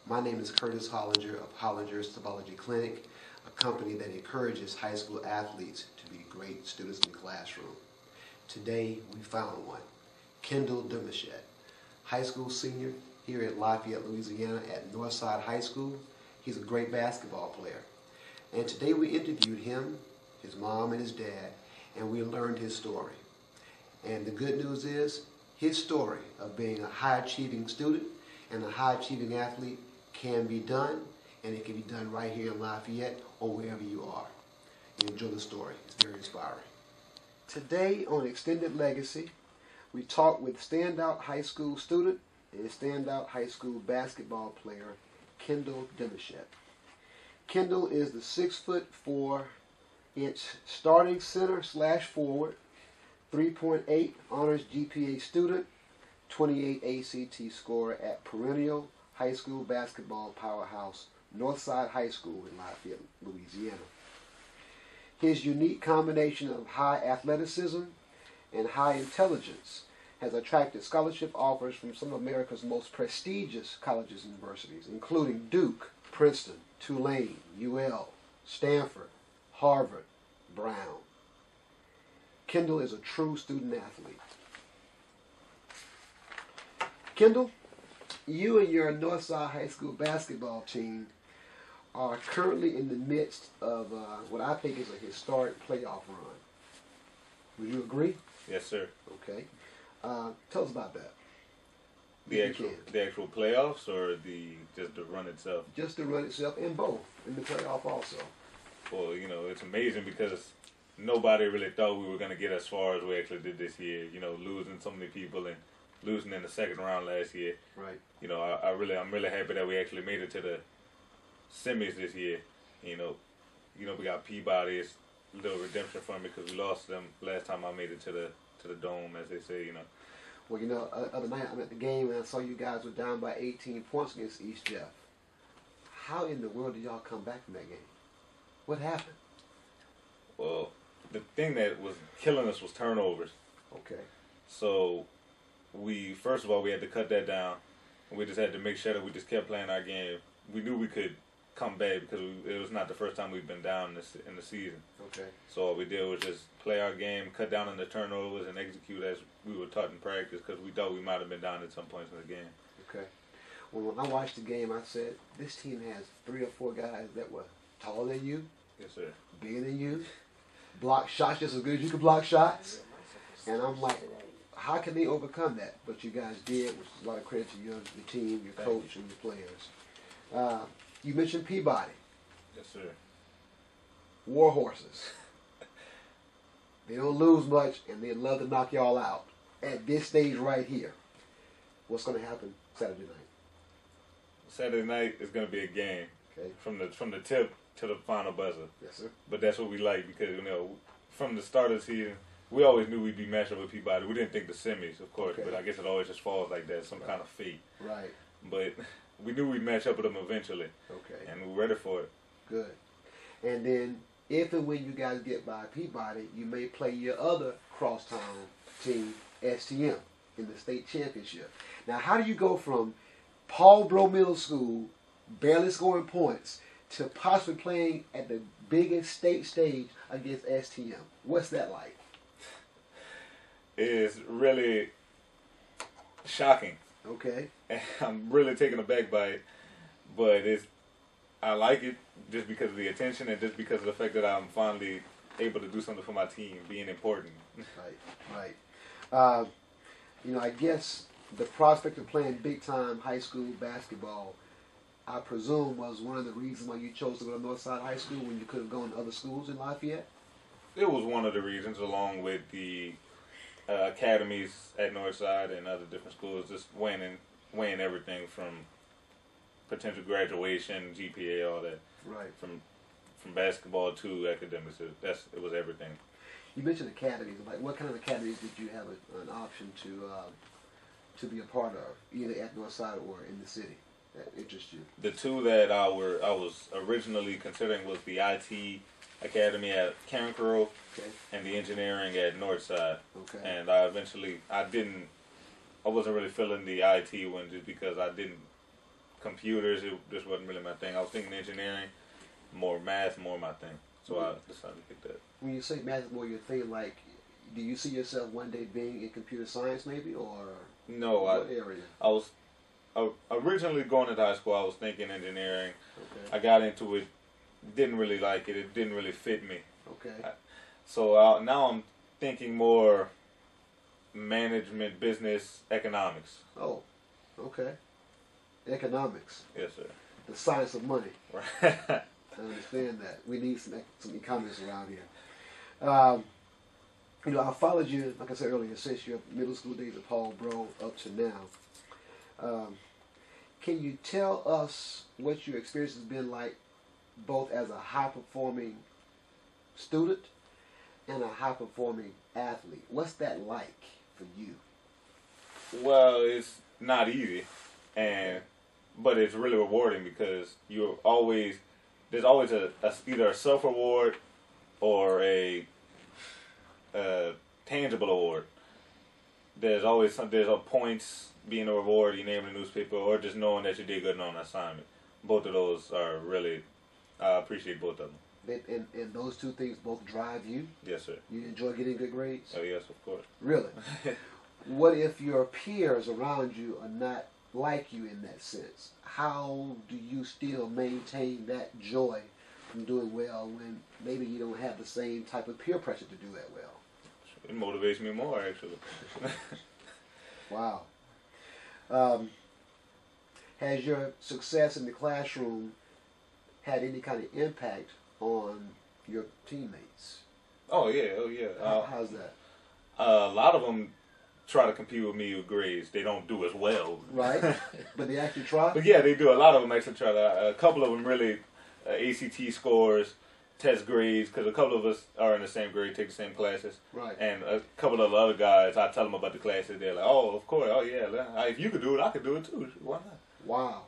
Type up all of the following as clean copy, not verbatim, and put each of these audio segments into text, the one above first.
My name is Curtis Hollinger of Hollinger's Topology Clinic, a company that encourages high school athletes to be great students in the classroom. Today, we found one, Kendall Demouchet, high school senior here at Lafayette, Louisiana at Northside High School. He's a great basketball player. And today we interviewed him, his mom and his dad, and we learned his story. And the good news is, his story of being a high-achieving student and a high-achieving athlete can be done, and it can be done right here in Lafayette or wherever you are. Enjoy the story. It's very inspiring. Today on Extended Legacy, we talk with standout high school student and standout high school basketball player, Kendall Demouchet. Kendall is the 6'4" starting center / forward, 3.8 honors GPA student, 28 ACT scorer at perennial high school basketball powerhouse Northside High School in Lafayette, Louisiana. His unique combination of high athleticism and high intelligence has attracted scholarship offers from some of America's most prestigious colleges and universities, including Duke, Princeton, Tulane, UL, Stanford, Harvard, Brown. Kendall is a true student athlete. Kendall, you and your Northside High School basketball team are currently in the midst of what I think is a historic playoff run. Would you agree? Yes, sir. Okay. Tell us about that. The actual playoffs, or just the run itself? Just the run itself, and both in the playoff also. Well, it's amazing because nobody really thought we were going to get as far as we actually did this year. Losing so many people and losing in the second round last year. Right. I'm really happy that we actually made it to the semis this year. We got Peabody. It's a little redemption for me because we lost them last time I made it to the dome, as they say. Well, other night I'm at the game and I saw you guys were down by 18 points against East Jeff. How in the world did y'all come back from that game? What happened? Well, the thing that was killing us was turnovers. Okay. So first of all, we had to cut that down. We just had to make sure that we just kept playing our game. We knew we could come back because it was not the first time we've been down in the season. Okay. So all we did was just play our game, cut down on the turnovers, and execute as we were taught in practice because we thought we might have been down at some points in the game. Okay. Well, when I watched the game, I said, this team has 3 or 4 guys that were taller than you. Yes, sir. Bigger than you. Block shots just as good as you can block shots. And I'm like, how can they overcome that? But you guys did, which is a lot of credit to you, the team, your coach, and your players. You mentioned Peabody. Yes, sir. War horses. They don't lose much, and they'd love to knock y'all out. At this stage right here, what's going to happen Saturday night? Saturday night is going to be a game. Okay. From the tip to the final buzzer. Yes, sir. But that's what we like because, from the start of the season, we always knew we'd be matched up with Peabody. We didn't think the semis, of course, but I guess it always just falls like that, some kind of fate. Right. But we knew we'd match up with them eventually. Okay. And we were ready for it. Good. And then, if and when you guys get by Peabody, you may play your other crosstown team, STM, in the state championship. Now, how do you go from Paul Blow Middle School, barely scoring points, to possibly playing at the biggest state stage against STM? What's that like? It's really shocking. Okay. And I'm really taken aback by it, but I like it just because of the attention and just because of the fact that I'm finally able to do something for my team, being important. Right. I guess the prospect of playing big-time high school basketball, I presume, was one of the reasons why you chose to go to Northside High School when you could have gone to other schools in Lafayette? It was one of the reasons, along with the academies at Northside and other different schools, just weighing everything from potential graduation, GPA, all that. Right. From basketball to academics, it was everything. You mentioned academies. Like, what kind of academies did you have an option to be a part of, either at Northside or in the city, that interest you? The two that I was originally considering was the IT Academy at Carencro, okay, and the engineering at Northside. Okay. And I wasn't really feeling the IT one just because I didn't computers, it just wasn't really my thing. I was thinking engineering, more math, more my thing. So I decided to pick that. When you say math is more your thing, like, do you see yourself one day being in computer science, maybe, or No, what area? I was originally going into high school. I was thinking engineering. Okay. I got into it, didn't really like it. It didn't really fit me. Okay. So now I'm thinking more management, business, economics. Oh, okay. Economics. Yes, sir. The science of money. Right. I understand that. We need some economists around here. You know, I followed you, like I said earlier, since your middle school days at Paul Bro up to now. Can you tell us what your experience has been like, both as a high-performing student and a high-performing athlete? What's that like for you? Well, it's not easy, but it's really rewarding because there's always either a self-reward or a tangible award. There's a points being a reward, you name in the newspaper, or just knowing that you did good on an assignment. Both of those are really, I appreciate both of them. And those two things both drive you? Yes, sir. You enjoy getting good grades? Oh, yes, of course. Really? What if your peers around you are not like you in that sense? How do you still maintain that joy from doing well when maybe you don't have the same type of peer pressure to do that well? It motivates me more, actually. Wow. Has your success in the classroom had any kind of impact on your teammates? Oh, yeah. How's that? A lot of them try to compete with me with grades. They don't do as well. Right. But they actually try? But yeah, they do. A lot of them actually try to. A couple of them really, ACT scores, test grades, because a couple of us are in the same grade, take the same classes. Right. And a couple of the other guys, I tell them about the classes. They're like, oh, of course. Oh, yeah. If you could do it, I could do it too. Why not? Wow.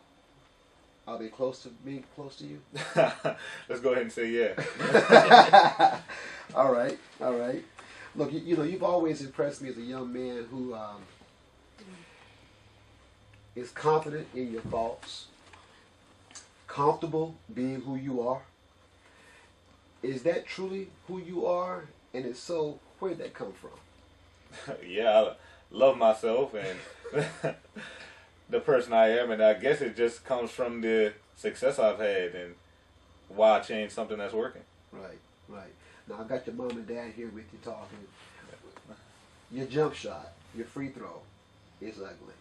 Are they close to being close to you? Let's go ahead and say yeah. All right. Look, you know, you've always impressed me as a young man who is confident in your thoughts, comfortable being who you are. Is that truly who you are? And if so, where did that come from? Yeah, I love myself and the person I am, and I guess it just comes from the success I've had and why I changed something that's working. Right. Now, I've got your mom and dad here with you talking. Your jump shot, your free throw is ugly.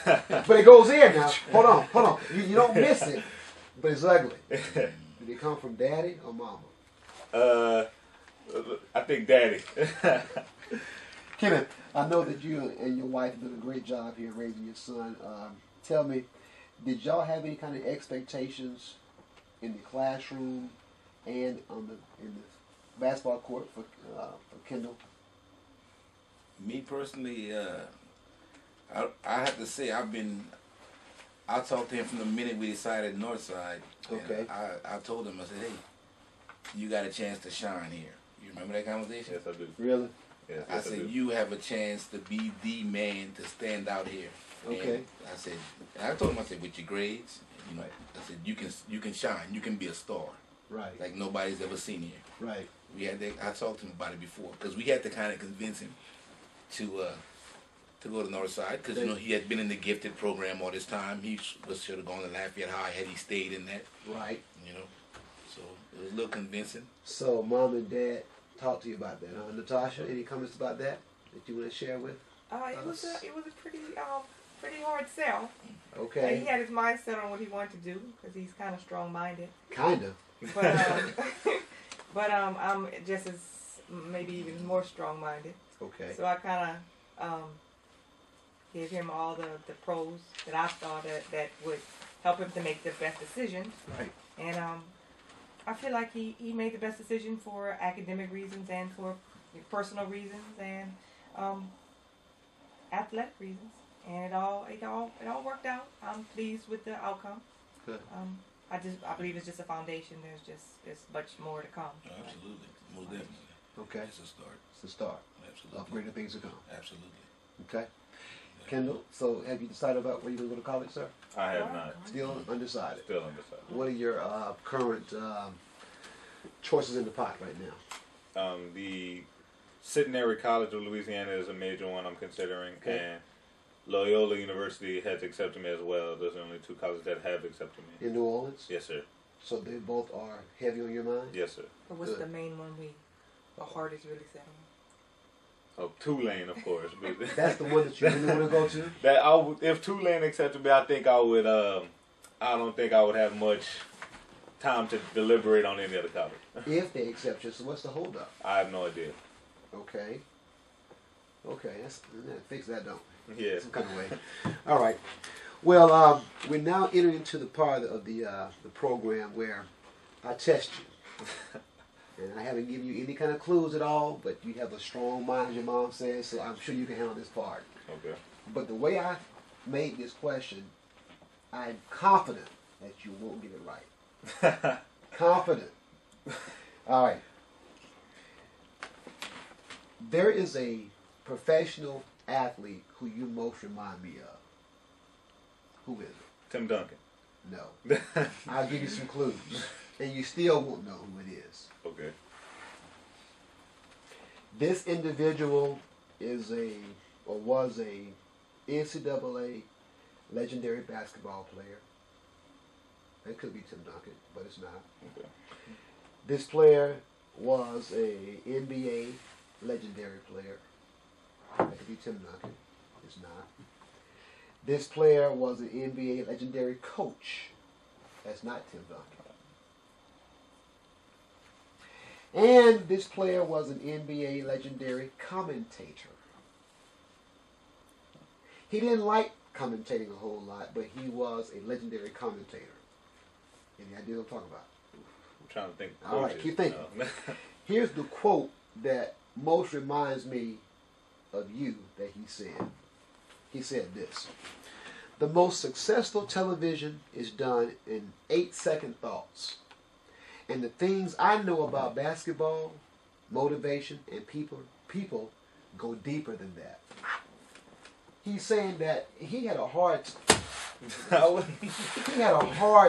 But it goes in now. Hold on. You don't miss it, but it's ugly. Did it come from daddy or mama? I think daddy. Kenneth, I know that you and your wife have done a great job here raising your son. Tell me, did y'all have any kind of expectations in the classroom and in the basketball court for Kendall? Me personally, I have to say I talked to him from the minute we decided Northside. Okay. I told him, I said, hey, you got a chance to shine here. You remember that conversation? Yes, I do. Really? Yes, I said, you have a chance to be the man to stand out here. Okay. And I said, and I told him, I said, with your grades, you know, I said, you can shine. You can be a star. Right. Like nobody's ever seen here. Right. I talked to him about it before because we had to kind of convince him to go to Northside because you know he had been in the gifted program all this time. He should have gone to Lafayette High had he stayed in that. Right. You know, so it was a little convincing. So mom and dad talked to you about that, huh? Natasha, any comments about that you want to share with? It was a pretty hard sell. Okay. He had his mindset on what he wanted to do because he's kind of strong-minded. Kinda. But I'm just as maybe even more strong-minded. Okay. So I kind of gave him all the pros that I thought that would help him to make the best decision. Right. And I feel like he made the best decision for academic reasons and for personal reasons and athletic reasons. And it all worked out. I'm pleased with the outcome. Good. I believe it's just a foundation. There's much more to come. Absolutely, most definitely. Okay. It's a start. It's the start. Absolutely. Of greater things to come. Absolutely. Okay. Kendall, so have you decided about where you're going to go to college, sir? I have not. Still undecided. Still undecided. What are your current choices in the pot right now? The Centenary College of Louisiana is a major one I'm considering, Okay. and Loyola University has accepted me as well. Those are the only two colleges that have accepted me. In New Orleans? Yes, sir. So they both are heavy on your mind? Yes, sir. But what's Good. the main one the heart is really set on? Oh, Tulane, of course. But That's the one that you really want to go to? that if Tulane accepted me, I think I would. I don't think I would have much time to deliberate on any other college. If they accept you, so what's the holdup? I have no idea. Okay. Okay, fix that, don't we? Yeah. Some kind of way. All right. Well, we're now entering into the part of the program where I test you. And I haven't given you any kind of clues at all, but you have a strong mind, as your mom says, so I'm sure you can handle this part. Okay. But the way I made this question, I'm confident that you won't get it right. Confident. All right. There is a professional athlete who you most remind me of. Who is it? Tim Duncan. No. I'll give you some clues. And you still won't know who it is. Okay. This individual is was a NCAA legendary basketball player. It could be Tim Duncan, but it's not. Okay. This player was a NBA legendary player. That could be Tim Duncan. It's not. This player was an NBA legendary coach. That's not Tim Duncan. And this player was an NBA legendary commentator. He didn't like commentating a whole lot, but he was a legendary commentator. Any idea what I'm talking about? I'm trying to think. Of All right, coaches. keep thinking. No. Here's the quote that most reminds me of you that he said. He said this: "The most successful television is done in 8-second thoughts. And the things I know about basketball, motivation, and people go deeper than that." He's saying that he had a hard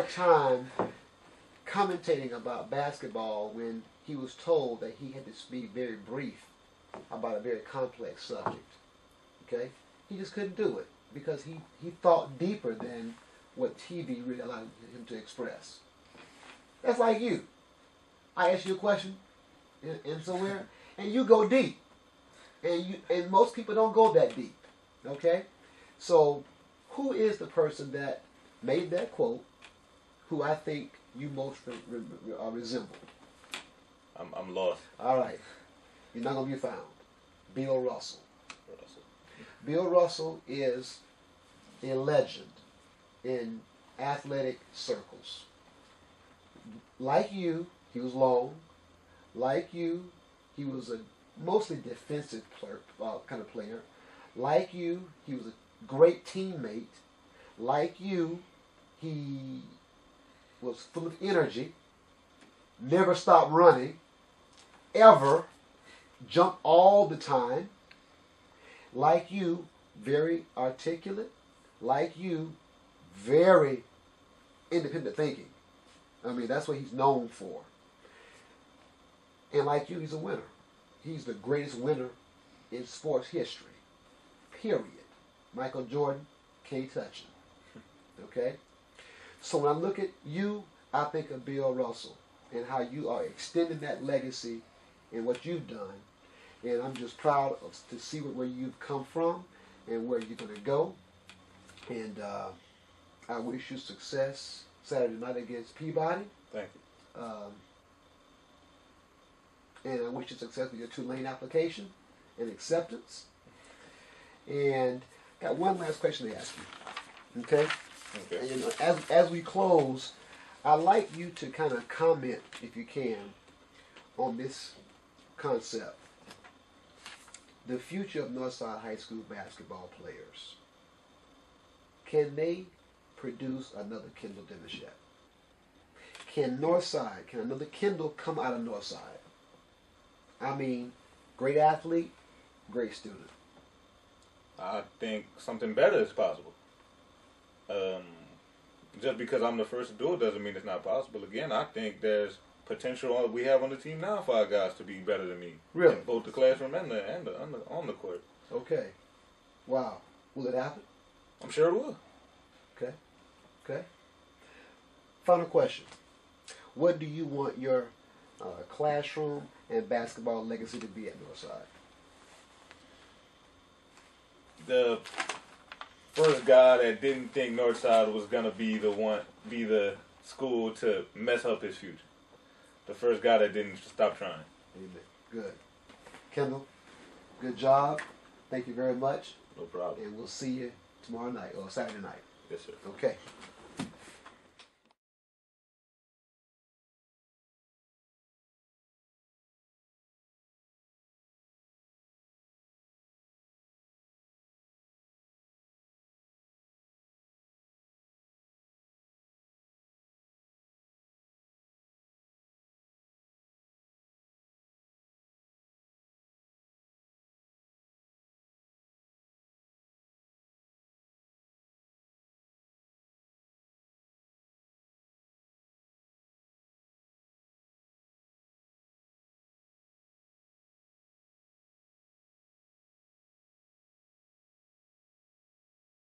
time commentating about basketball when he was told that he had to speak very brief about a very complex subject. Okay? He just couldn't do it because he thought deeper than what TV really allowed him to express. That's like you. I ask you a question in somewhere, and you go deep. And most people don't go that deep. Okay? So, who is the person that made that quote who I think you most resemble? I'm lost. All right. You're not going to be found. Bill Russell. Bill Russell is a legend in athletic circles. Like you, he was long. Like you, he was a mostly defensive kind of player. Like you, he was a great teammate. Like you, he was full of energy, never stopped running, ever, jumped all the time. Like you, very articulate. Like you, very independent thinking. I mean, that's what he's known for. And like you, he's a winner. He's the greatest winner in sports history. Period. Michael Jordan, can't touch him. Okay? So when I look at you, I think of Bill Russell and how you are extending that legacy and what you've done. And I'm just proud to see where you've come from and where you're going to go. And I wish you success Saturday night against Peabody. Thank you. And I wish you success with your Tulane application and acceptance. And got one last question to ask you. Okay? Okay. And as we close, I'd like you to kind of comment, if you can, on this concept. The future of Northside High School basketball players. Can they produce another Kendall Demouchet? Can another Kendall come out of Northside? I mean, great athlete, great student. I think something better is possible. Just because I'm the first to do it doesn't mean it's not possible. Again, I think there's potential we have on the team now for our guys to be better than me. Really? In both the classroom and on the court. Okay. Wow. Will it happen? I'm sure it will. Okay. Okay. Final question. What do you want your classroom and basketball legacy to be at Northside? The first guy that didn't think Northside was gonna be the school to mess up his future. The first guy that didn't stop trying. Amen. Good. Kendall, good job. Thank you very much. No problem. And we'll see you tomorrow night or Saturday night. Yes, sir. Okay.